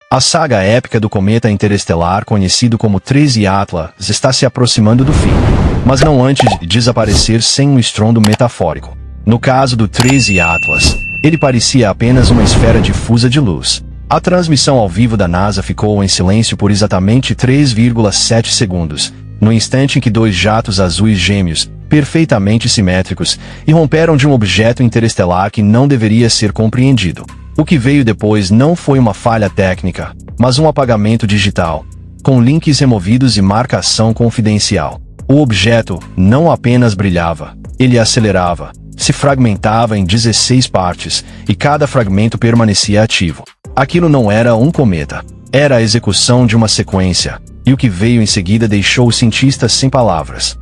A saga épica do cometa interestelar conhecido como 13 Atlas está se aproximando do fim, mas não antes de desaparecer sem um estrondo metafórico. No caso do 13 Atlas, ele parecia apenas uma esfera difusa de luz. A transmissão ao vivo da NASA ficou em silêncio por exatamente 3,7 segundos, no instante em que dois jatos azuis gêmeos, perfeitamente simétricos, irromperam de um objeto interestelar que não deveria ser compreendido. O que veio depois não foi uma falha técnica, mas um apagamento digital, com links removidos e marcação confidencial. O objeto não apenas brilhava, ele acelerava, se fragmentava em 16 partes, e cada fragmento permanecia ativo. Aquilo não era um cometa, era a execução de uma sequência, e o que veio em seguida deixou os cientistas sem palavras.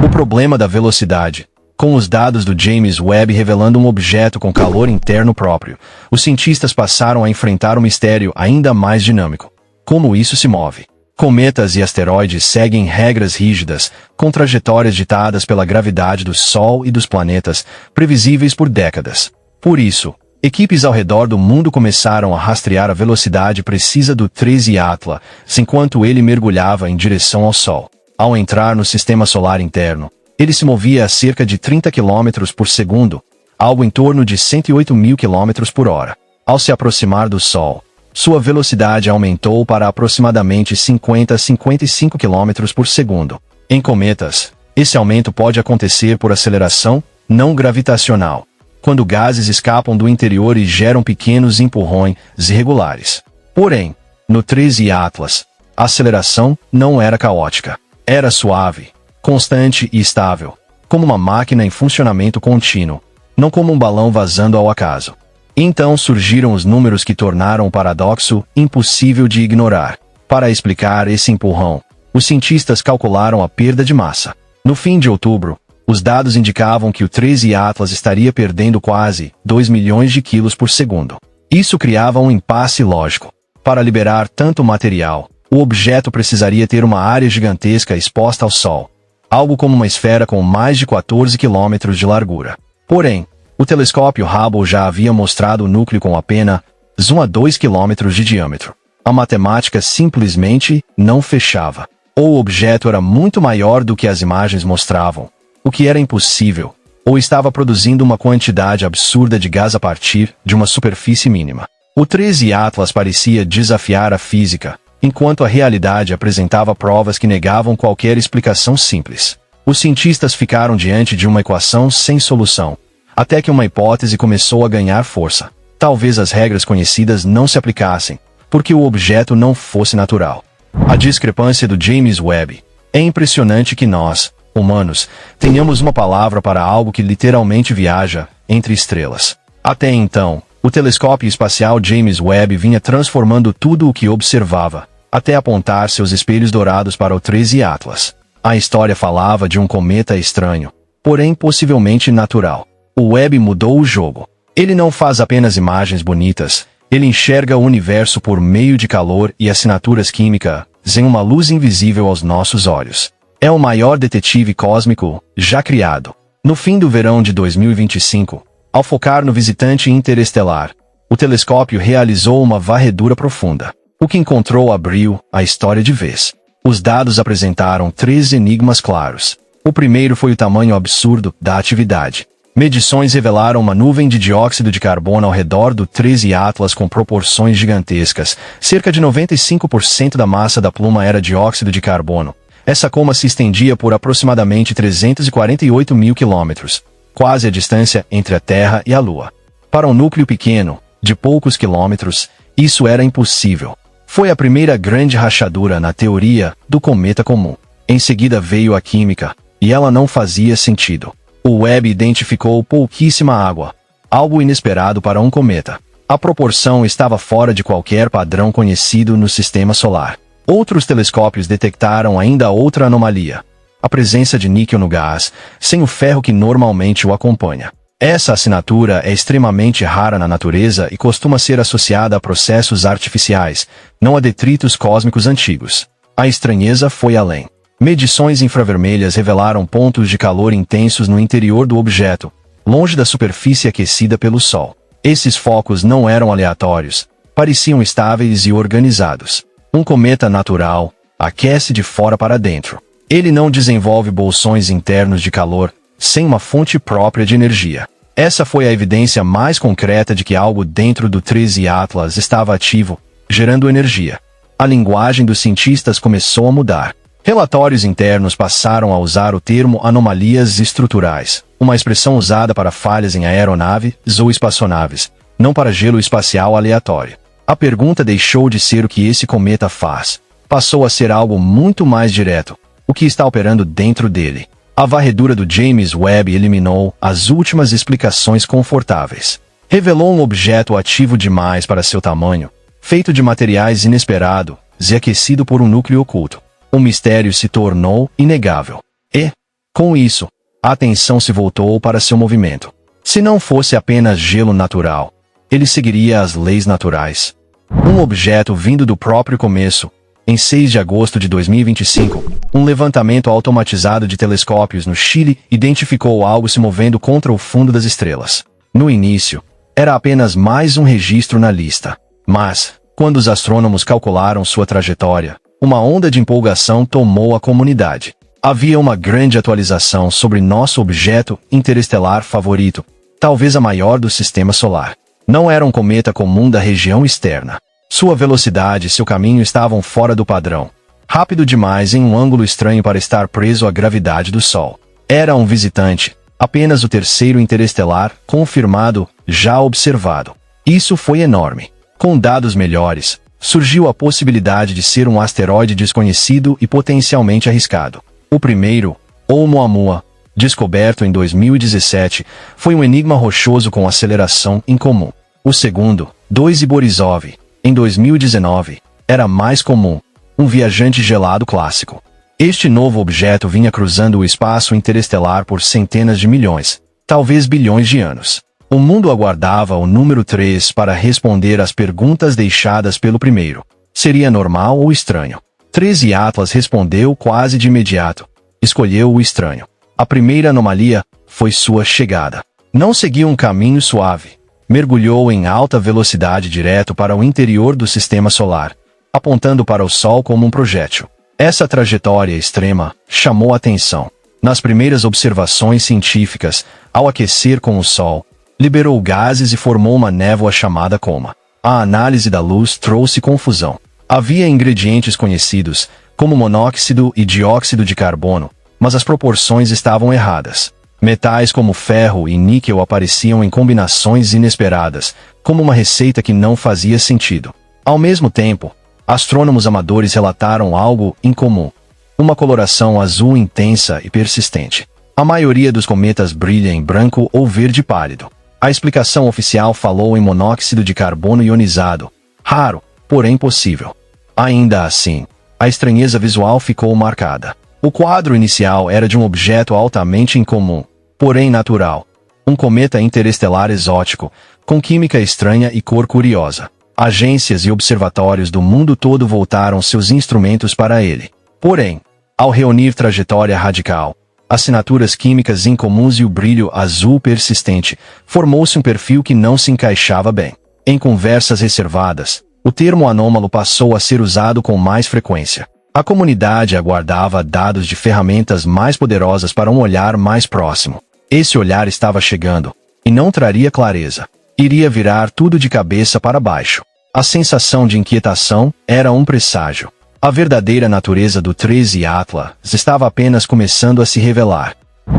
O problema da velocidade. Com os dados do James Webb revelando um objeto com calor interno próprio, os cientistas passaram a enfrentar um mistério ainda mais dinâmico. Como isso se move? Cometas e asteroides seguem regras rígidas, com trajetórias ditadas pela gravidade do Sol e dos planetas, previsíveis por décadas. Por isso, equipes ao redor do mundo começaram a rastrear a velocidade precisa do 13 Atlas, enquanto ele mergulhava em direção ao Sol. Ao entrar no sistema solar interno, ele se movia a cerca de 30 km por segundo, algo em torno de 108.000 km por hora. Ao se aproximar do Sol, sua velocidade aumentou para aproximadamente 50 a 55 km por segundo. Em cometas, esse aumento pode acontecer por aceleração não gravitacional, quando gases escapam do interior e geram pequenos empurrões irregulares. Porém, no 13 Atlas, a aceleração não era caótica. Era suave, constante e estável, como uma máquina em funcionamento contínuo, não como um balão vazando ao acaso. Então surgiram os números que tornaram o paradoxo impossível de ignorar. Para explicar esse empurrão, os cientistas calcularam a perda de massa. No fim de outubro, os dados indicavam que o 13 Atlas estaria perdendo quase 2 milhões de quilos por segundo. Isso criava um impasse lógico. Para liberar tanto material, o objeto precisaria ter uma área gigantesca exposta ao Sol, algo como uma esfera com mais de 14 quilômetros de largura. Porém, o telescópio Hubble já havia mostrado o núcleo com apenas 1 a 2 quilômetros de diâmetro. A matemática simplesmente não fechava. Ou o objeto era muito maior do que as imagens mostravam, o que era impossível, ou estava produzindo uma quantidade absurda de gás a partir de uma superfície mínima. O 13 Atlas parecia desafiar a física, enquanto a realidade apresentava provas que negavam qualquer explicação simples. Os cientistas ficaram diante de uma equação sem solução, até que uma hipótese começou a ganhar força. Talvez as regras conhecidas não se aplicassem, porque o objeto não fosse natural. A discrepância do James Webb. É impressionante que nós, humanos, tenhamos uma palavra para algo que literalmente viaja entre estrelas. Até então, o telescópio espacial James Webb vinha transformando tudo o que observava, até apontar seus espelhos dourados para o 13 Atlas. A história falava de um cometa estranho, porém possivelmente natural. O Webb mudou o jogo. Ele não faz apenas imagens bonitas, ele enxerga o universo por meio de calor e assinaturas químicas em uma luz invisível aos nossos olhos. É o maior detetive cósmico já criado. No fim do verão de 2025, ao focar no visitante interestelar, o telescópio realizou uma varredura profunda. O que encontrou abriu a história de vez. Os dados apresentaram 3 enigmas claros. O primeiro foi o tamanho absurdo da atividade. Medições revelaram uma nuvem de dióxido de carbono ao redor do 13 Atlas com proporções gigantescas. Cerca de 95% da massa da pluma era dióxido de carbono. Essa coma se estendia por aproximadamente 348.000 quilômetros, quase a distância entre a Terra e a Lua. Para um núcleo pequeno, de poucos quilômetros, isso era impossível. Foi a primeira grande rachadura na teoria do cometa comum. Em seguida veio a química, e ela não fazia sentido. O Webb identificou pouquíssima água, algo inesperado para um cometa. A proporção estava fora de qualquer padrão conhecido no sistema solar. Outros telescópios detectaram ainda outra anomalia: a presença de níquel no gás, sem o ferro que normalmente o acompanha. Essa assinatura é extremamente rara na natureza e costuma ser associada a processos artificiais, não a detritos cósmicos antigos. A estranheza foi além. Medições infravermelhas revelaram pontos de calor intensos no interior do objeto, longe da superfície aquecida pelo Sol. Esses focos não eram aleatórios, pareciam estáveis e organizados. Um cometa natural aquece de fora para dentro. Ele não desenvolve bolsões internos de calor, sem uma fonte própria de energia. Essa foi a evidência mais concreta de que algo dentro do 13 Atlas estava ativo, gerando energia. A linguagem dos cientistas começou a mudar. Relatórios internos passaram a usar o termo anomalias estruturais, uma expressão usada para falhas em aeronaves ou espaçonaves, não para gelo espacial aleatório. A pergunta deixou de ser o que esse cometa faz. Passou a ser algo muito mais direto. O que está operando dentro dele? A varredura do James Webb eliminou as últimas explicações confortáveis. Revelou um objeto ativo demais para seu tamanho, feito de materiais inesperados e aquecido por um núcleo oculto. O mistério se tornou inegável. E, com isso, a atenção se voltou para seu movimento. Se não fosse apenas gelo natural, ele seguiria as leis naturais. Um objeto vindo do próprio começo. Em 6 de agosto de 2025, um levantamento automatizado de telescópios no Chile identificou algo se movendo contra o fundo das estrelas. No início, era apenas mais um registro na lista. Mas, quando os astrônomos calcularam sua trajetória, uma onda de empolgação tomou a comunidade. Havia uma grande atualização sobre nosso objeto interestelar favorito, talvez a maior do sistema solar. Não era um cometa comum da região externa. Sua velocidade e seu caminho estavam fora do padrão. Rápido demais em um ângulo estranho para estar preso à gravidade do Sol. Era um visitante, apenas o terceiro interestelar confirmado, já observado. Isso foi enorme. Com dados melhores, surgiu a possibilidade de ser um asteroide desconhecido e potencialmente arriscado. O primeiro, Oumuamua, descoberto em 2017, foi um enigma rochoso com aceleração incomum. O segundo, 2 Borisov, em 2019, era mais comum, um viajante gelado clássico. Este novo objeto vinha cruzando o espaço interestelar por centenas de milhões, talvez bilhões de anos. O mundo aguardava o número 3 para responder às perguntas deixadas pelo primeiro. Seria normal ou estranho? 13 Atlas respondeu quase de imediato. Escolheu o estranho. A primeira anomalia foi sua chegada. Não seguiu um caminho suave. Mergulhou em alta velocidade direto para o interior do sistema solar, apontando para o Sol como um projétil. Essa trajetória extrema chamou a atenção. Nas primeiras observações científicas, ao aquecer com o Sol, liberou gases e formou uma névoa chamada coma. A análise da luz trouxe confusão. Havia ingredientes conhecidos, como monóxido e dióxido de carbono, mas as proporções estavam erradas. Metais como ferro e níquel apareciam em combinações inesperadas, como uma receita que não fazia sentido. Ao mesmo tempo, astrônomos amadores relataram algo incomum: uma coloração azul intensa e persistente. A maioria dos cometas brilha em branco ou verde pálido. A explicação oficial falou em monóxido de carbono ionizado, raro, porém possível. Ainda assim, a estranheza visual ficou marcada. O quadro inicial era de um objeto altamente incomum, porém natural. Um cometa interestelar exótico, com química estranha e cor curiosa. Agências e observatórios do mundo todo voltaram seus instrumentos para ele. Porém, ao reunir trajetória radical, assinaturas químicas incomuns e o brilho azul persistente, formou-se um perfil que não se encaixava bem. Em conversas reservadas, o termo anômalo passou a ser usado com mais frequência. A comunidade aguardava dados de ferramentas mais poderosas para um olhar mais próximo. Esse olhar estava chegando, e não traria clareza. Iria virar tudo de cabeça para baixo. A sensação de inquietação era um presságio. A verdadeira natureza do 13 Atlas estava apenas começando a se revelar.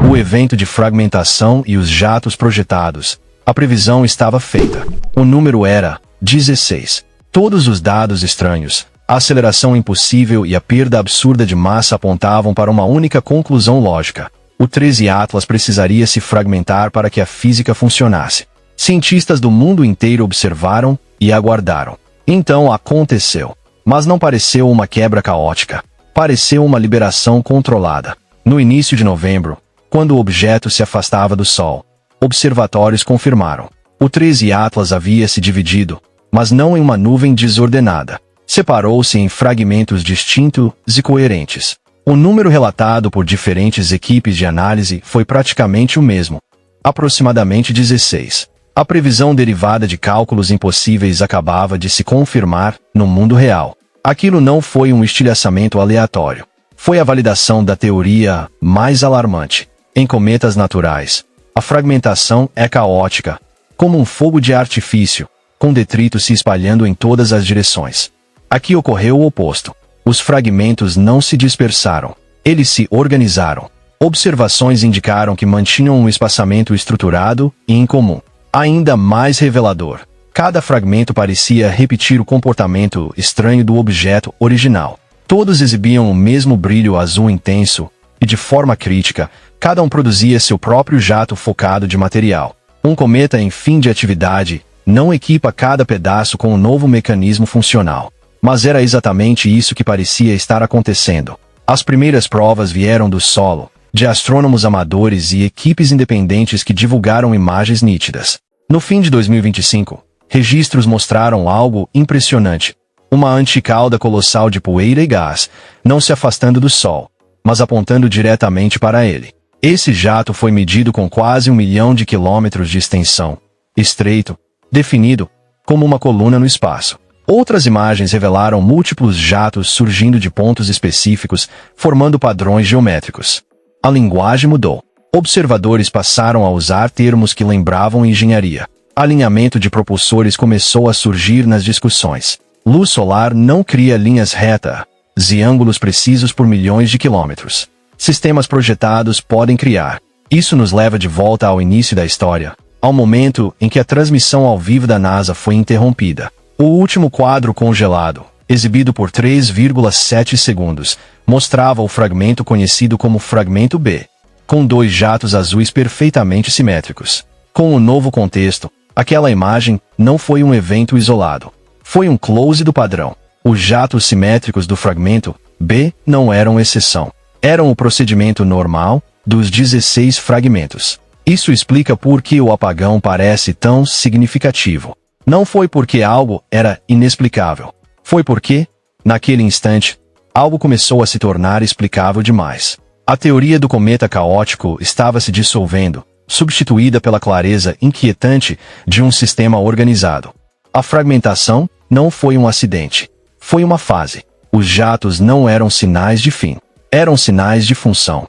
O evento de fragmentação e os jatos projetados. A previsão estava feita. O número era 16. Todos os dados estranhos, a aceleração impossível e a perda absurda de massa apontavam para uma única conclusão lógica. O 13 Atlas precisaria se fragmentar para que a física funcionasse. Cientistas do mundo inteiro observaram e aguardaram. Então aconteceu. Mas não pareceu uma quebra caótica. Pareceu uma liberação controlada. No início de novembro, quando o objeto se afastava do Sol, observatórios confirmaram. O 13 Atlas havia se dividido, mas não em uma nuvem desordenada. Separou-se em fragmentos distintos e coerentes. O número relatado por diferentes equipes de análise foi praticamente o mesmo. Aproximadamente 16. A previsão derivada de cálculos impossíveis acabava de se confirmar no mundo real. Aquilo não foi um estilhaçamento aleatório. Foi a validação da teoria mais alarmante. Em cometas naturais, a fragmentação é caótica, como um fogo de artifício, com detritos se espalhando em todas as direções. Aqui ocorreu o oposto. Os fragmentos não se dispersaram. Eles se organizaram. Observações indicaram que mantinham um espaçamento estruturado e incomum. Ainda mais revelador, cada fragmento parecia repetir o comportamento estranho do objeto original. Todos exibiam o mesmo brilho azul intenso, e de forma crítica, cada um produzia seu próprio jato focado de material. Um cometa em fim de atividade não equipa cada pedaço com um novo mecanismo funcional. Mas era exatamente isso que parecia estar acontecendo. As primeiras provas vieram do solo, de astrônomos amadores e equipes independentes que divulgaram imagens nítidas. No fim de 2025, registros mostraram algo impressionante. Uma anticauda colossal de poeira e gás, não se afastando do Sol, mas apontando diretamente para ele. Esse jato foi medido com quase 1 milhão de quilômetros de extensão, estreito, definido, como uma coluna no espaço. Outras imagens revelaram múltiplos jatos surgindo de pontos específicos, formando padrões geométricos. A linguagem mudou. Observadores passaram a usar termos que lembravam engenharia. Alinhamento de propulsores começou a surgir nas discussões. Luz solar não cria linhas retas e ângulos precisos por milhões de quilômetros. Sistemas projetados podem criar. Isso nos leva de volta ao início da história, ao momento em que a transmissão ao vivo da NASA foi interrompida. O último quadro congelado, exibido por 3,7 segundos, mostrava o fragmento conhecido como fragmento B, com 2 jatos azuis perfeitamente simétricos. Com o novo contexto, aquela imagem não foi um evento isolado. Foi um close do padrão. Os jatos simétricos do fragmento B não eram exceção. Eram o procedimento normal dos 16 fragmentos. Isso explica por que o apagão parece tão significativo. Não foi porque algo era inexplicável. Foi porque, naquele instante, algo começou a se tornar explicável demais. A teoria do cometa caótico estava se dissolvendo, substituída pela clareza inquietante de um sistema organizado. A fragmentação não foi um acidente. Foi uma fase. Os jatos não eram sinais de fim. Eram sinais de função.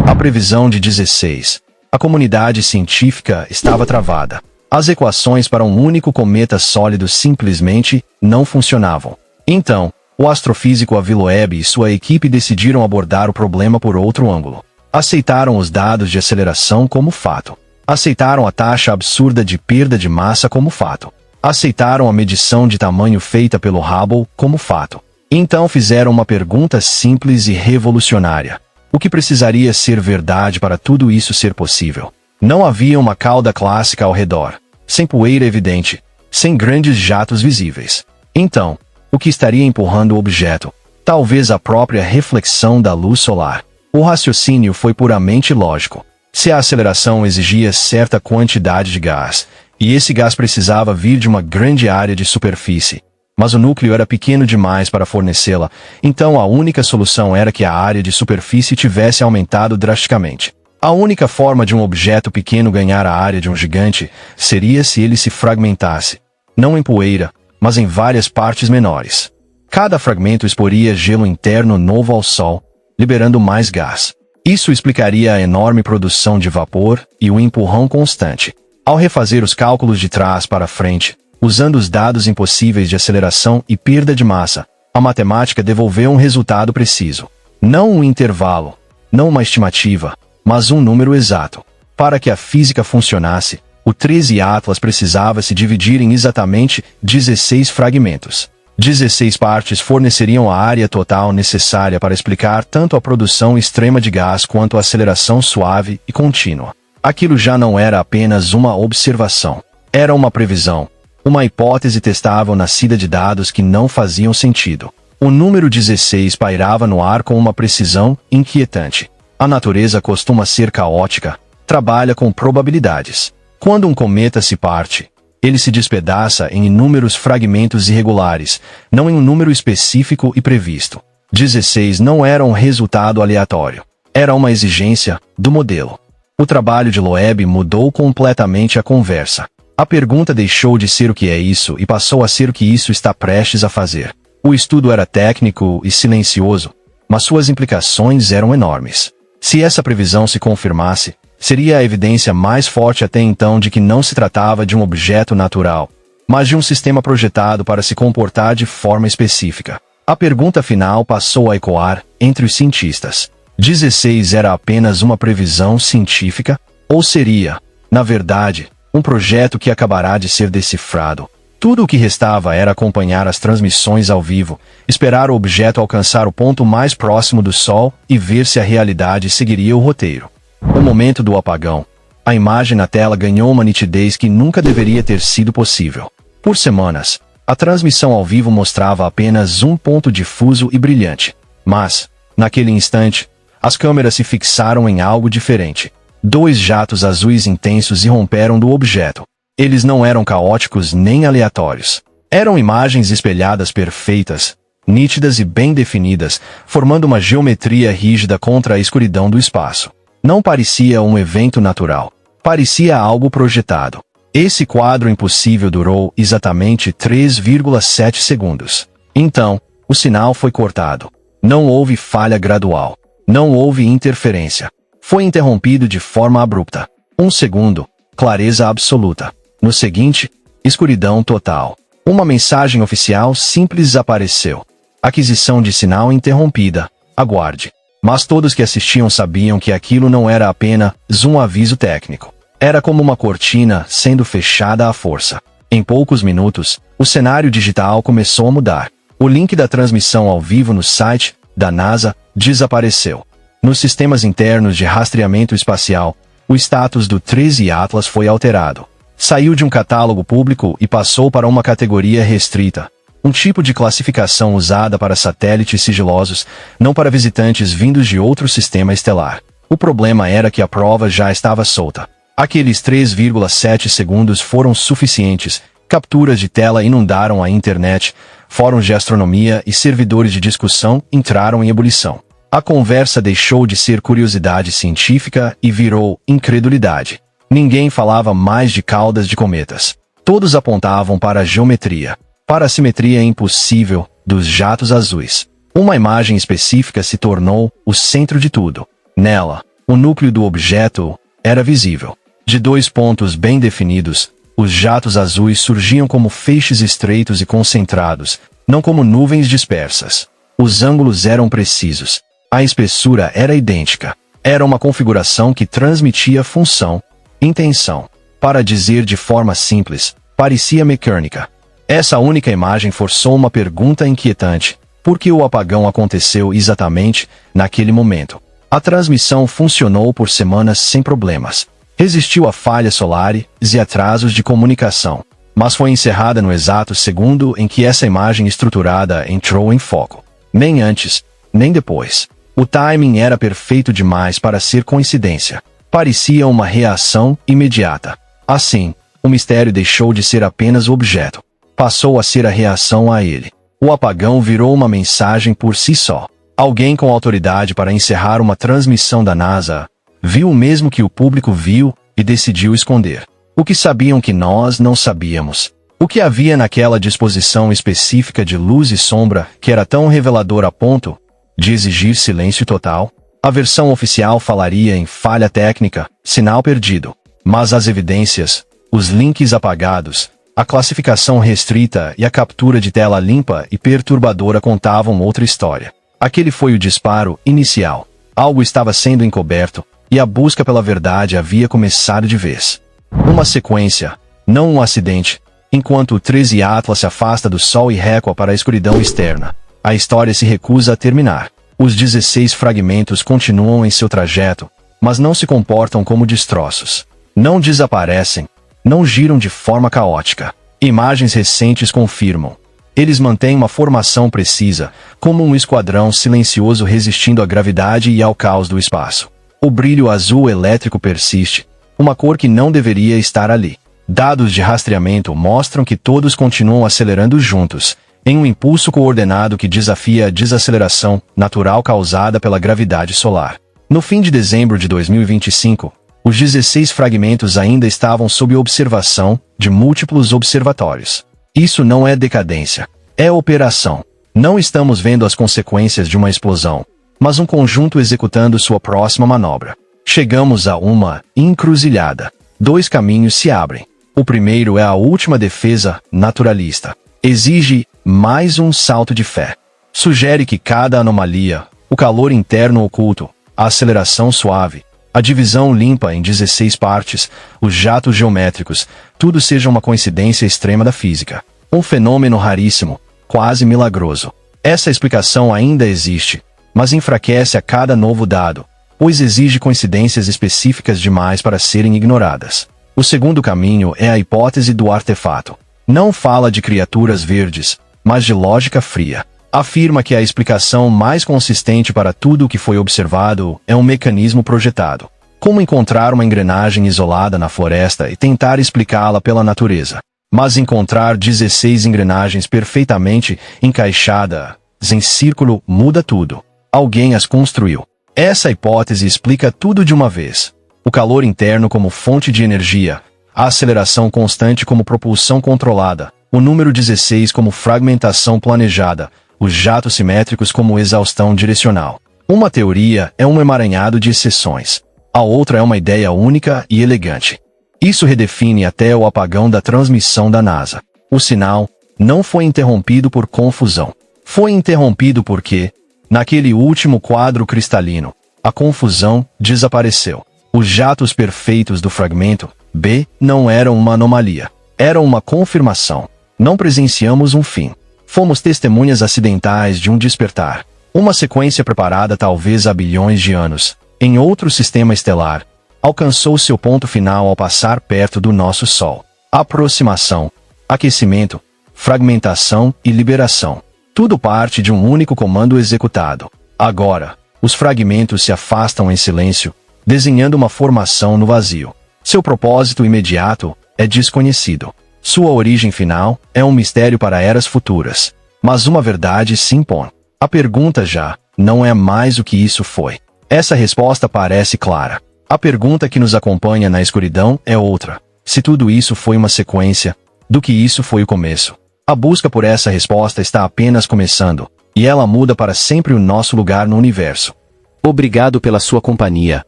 A previsão de 16. A comunidade científica estava travada. As equações para um único cometa sólido simplesmente não funcionavam. Então, o astrofísico Avi Loeb e sua equipe decidiram abordar o problema por outro ângulo. Aceitaram os dados de aceleração como fato. Aceitaram a taxa absurda de perda de massa como fato. Aceitaram a medição de tamanho feita pelo Hubble como fato. Então fizeram uma pergunta simples e revolucionária. O que precisaria ser verdade para tudo isso ser possível? Não havia uma cauda clássica ao redor, sem poeira evidente, sem grandes jatos visíveis. Então, o que estaria empurrando o objeto? Talvez a própria reflexão da luz solar. O raciocínio foi puramente lógico. Se a aceleração exigia certa quantidade de gás, e esse gás precisava vir de uma grande área de superfície, mas o núcleo era pequeno demais para fornecê-la, então a única solução era que a área de superfície tivesse aumentado drasticamente. A única forma de um objeto pequeno ganhar a área de um gigante seria se ele se fragmentasse, não em poeira, mas em várias partes menores. Cada fragmento exporia gelo interno novo ao Sol, liberando mais gás. Isso explicaria a enorme produção de vapor e o empurrão constante. Ao refazer os cálculos de trás para frente, usando os dados impossíveis de aceleração e perda de massa, a matemática devolveu um resultado preciso. Não um intervalo, não uma estimativa, mas um número exato. Para que a física funcionasse, o 13 Atlas precisava se dividir em exatamente 16 fragmentos. 16 partes forneceriam a área total necessária para explicar tanto a produção extrema de gás quanto a aceleração suave e contínua. Aquilo já não era apenas uma observação. Era uma previsão, uma hipótese testável nascida de dados que não faziam sentido. O número 16 pairava no ar com uma precisão inquietante. A natureza costuma ser caótica, trabalha com probabilidades. Quando um cometa se parte, ele se despedaça em inúmeros fragmentos irregulares, não em um número específico e previsto. 16 não era um resultado aleatório. Era uma exigência do modelo. O trabalho de Loeb mudou completamente a conversa. A pergunta deixou de ser o que é isso e passou a ser o que isso está prestes a fazer. O estudo era técnico e silencioso, mas suas implicações eram enormes. Se essa previsão se confirmasse, seria a evidência mais forte até então de que não se tratava de um objeto natural, mas de um sistema projetado para se comportar de forma específica. A pergunta final passou a ecoar entre os cientistas. 16 era apenas uma previsão científica? Ou seria, na verdade, um projeto que acabará de ser decifrado? Tudo o que restava era acompanhar as transmissões ao vivo, esperar o objeto alcançar o ponto mais próximo do Sol e ver se a realidade seguiria o roteiro. No momento do apagão, a imagem na tela ganhou uma nitidez que nunca deveria ter sido possível. Por semanas, a transmissão ao vivo mostrava apenas um ponto difuso e brilhante. Mas, naquele instante, as câmeras se fixaram em algo diferente. 2 jatos azuis intensos irromperam do objeto. Eles não eram caóticos nem aleatórios. Eram imagens espelhadas perfeitas, nítidas e bem definidas, formando uma geometria rígida contra a escuridão do espaço. Não parecia um evento natural. Parecia algo projetado. Esse quadro impossível durou exatamente 3,7 segundos. Então, o sinal foi cortado. Não houve falha gradual. Não houve interferência. Foi interrompido de forma abrupta. 1 segundo, clareza absoluta. No seguinte, escuridão total. Uma mensagem oficial simples apareceu. Aquisição de sinal interrompida. Aguarde. Mas todos que assistiam sabiam que aquilo não era apenas um aviso técnico. Era como uma cortina sendo fechada à força. Em poucos minutos, o cenário digital começou a mudar. O link da transmissão ao vivo no site da NASA desapareceu. Nos sistemas internos de rastreamento espacial, o status do 13 Atlas foi alterado. Saiu de um catálogo público e passou para uma categoria restrita, um tipo de classificação usada para satélites sigilosos, não para visitantes vindos de outro sistema estelar. O problema era que a prova já estava solta. Aqueles 3,7 segundos foram suficientes. Capturas de tela inundaram a internet, fóruns de astronomia e servidores de discussão entraram em ebulição. A conversa deixou de ser curiosidade científica e virou incredulidade. Ninguém falava mais de caudas de cometas. Todos apontavam para a geometria, para a simetria impossível dos jatos azuis. Uma imagem específica se tornou o centro de tudo. Nela, o núcleo do objeto era visível. De 2 pontos bem definidos, os jatos azuis surgiam como feixes estreitos e concentrados, não como nuvens dispersas. Os ângulos eram precisos. A espessura era idêntica. Era uma configuração que transmitia função, intenção. Para dizer de forma simples, parecia mecânica. Essa única imagem forçou uma pergunta inquietante. Por que o apagão aconteceu exatamente naquele momento? A transmissão funcionou por semanas sem problemas. Resistiu a falhas solares e atrasos de comunicação, mas foi encerrada no exato segundo em que essa imagem estruturada entrou em foco. Nem antes, nem depois. O timing era perfeito demais para ser coincidência. Parecia uma reação imediata. Assim, o mistério deixou de ser apenas o objeto. Passou a ser a reação a ele. O apagão virou uma mensagem por si só. Alguém com autoridade para encerrar uma transmissão da NASA viu o mesmo que o público viu e decidiu esconder. O que sabiam que nós não sabíamos. O que havia naquela disposição específica de luz e sombra que era tão revelador a ponto de exigir silêncio total? A versão oficial falaria em falha técnica, sinal perdido. Mas as evidências, os links apagados, a classificação restrita e a captura de tela limpa e perturbadora contavam outra história. Aquele foi o disparo inicial. Algo estava sendo encoberto, e a busca pela verdade havia começado de vez. Uma sequência, não um acidente. Enquanto o 13 Atlas se afasta do Sol e recua para a escuridão externa, a história se recusa a terminar. Os 16 fragmentos continuam em seu trajeto, mas não se comportam como destroços. Não desaparecem, não giram de forma caótica. Imagens recentes confirmam. Eles mantêm uma formação precisa, como um esquadrão silencioso resistindo à gravidade e ao caos do espaço. O brilho azul elétrico persiste, uma cor que não deveria estar ali. Dados de rastreamento mostram que todos continuam acelerando juntos, em um impulso coordenado que desafia a desaceleração natural causada pela gravidade solar. No fim de dezembro de 2025, Os 16 fragmentos ainda estavam sob observação de múltiplos observatórios. Isso não é decadência. É operação. Não estamos vendo as consequências de uma explosão, mas um conjunto executando sua próxima manobra. Chegamos a uma encruzilhada. 2 caminhos se abrem. O primeiro é a última defesa naturalista. Exige mais um salto de fé. Sugere que cada anomalia, o calor interno oculto, a aceleração suave, a divisão limpa em 16 partes, os jatos geométricos, tudo seja uma coincidência extrema da física. Um fenômeno raríssimo, quase milagroso. Essa explicação ainda existe, mas enfraquece a cada novo dado, pois exige coincidências específicas demais para serem ignoradas. O segundo caminho é a hipótese do artefato. Não fala de criaturas verdes, mas de lógica fria. Afirma que a explicação mais consistente para tudo o que foi observado é um mecanismo projetado. Como encontrar uma engrenagem isolada na floresta e tentar explicá-la pela natureza. Mas encontrar 16 engrenagens perfeitamente encaixadas em círculo muda tudo. Alguém as construiu. Essa hipótese explica tudo de uma vez. O calor interno como fonte de energia, a aceleração constante como propulsão controlada, o número 16 como fragmentação planejada, os jatos simétricos como exaustão direcional. Uma teoria é um emaranhado de exceções. A outra é uma ideia única e elegante. Isso redefine até o apagão da transmissão da NASA. O sinal não foi interrompido por confusão. Foi interrompido porque, naquele último quadro cristalino, a confusão desapareceu. Os jatos perfeitos do fragmento B não eram uma anomalia. Eram uma confirmação. Não presenciamos um fim. Fomos testemunhas acidentais de um despertar. Uma sequência preparada talvez há bilhões de anos, em outro sistema estelar, alcançou seu ponto final ao passar perto do nosso Sol. Aproximação, aquecimento, fragmentação e liberação. Tudo parte de um único comando executado. Agora, os fragmentos se afastam em silêncio, desenhando uma formação no vazio. Seu propósito imediato é desconhecido. Sua origem final é um mistério para eras futuras. Mas uma verdade se impõe. A pergunta já não é mais o que isso foi. Essa resposta parece clara. A pergunta que nos acompanha na escuridão é outra. Se tudo isso foi uma sequência, do que isso foi o começo? A busca por essa resposta está apenas começando, e ela muda para sempre o nosso lugar no universo. Obrigado pela sua companhia.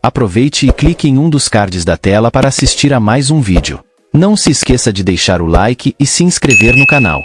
Aproveite e clique em um dos cards da tela para assistir a mais um vídeo. Não se esqueça de deixar o like e se inscrever no canal.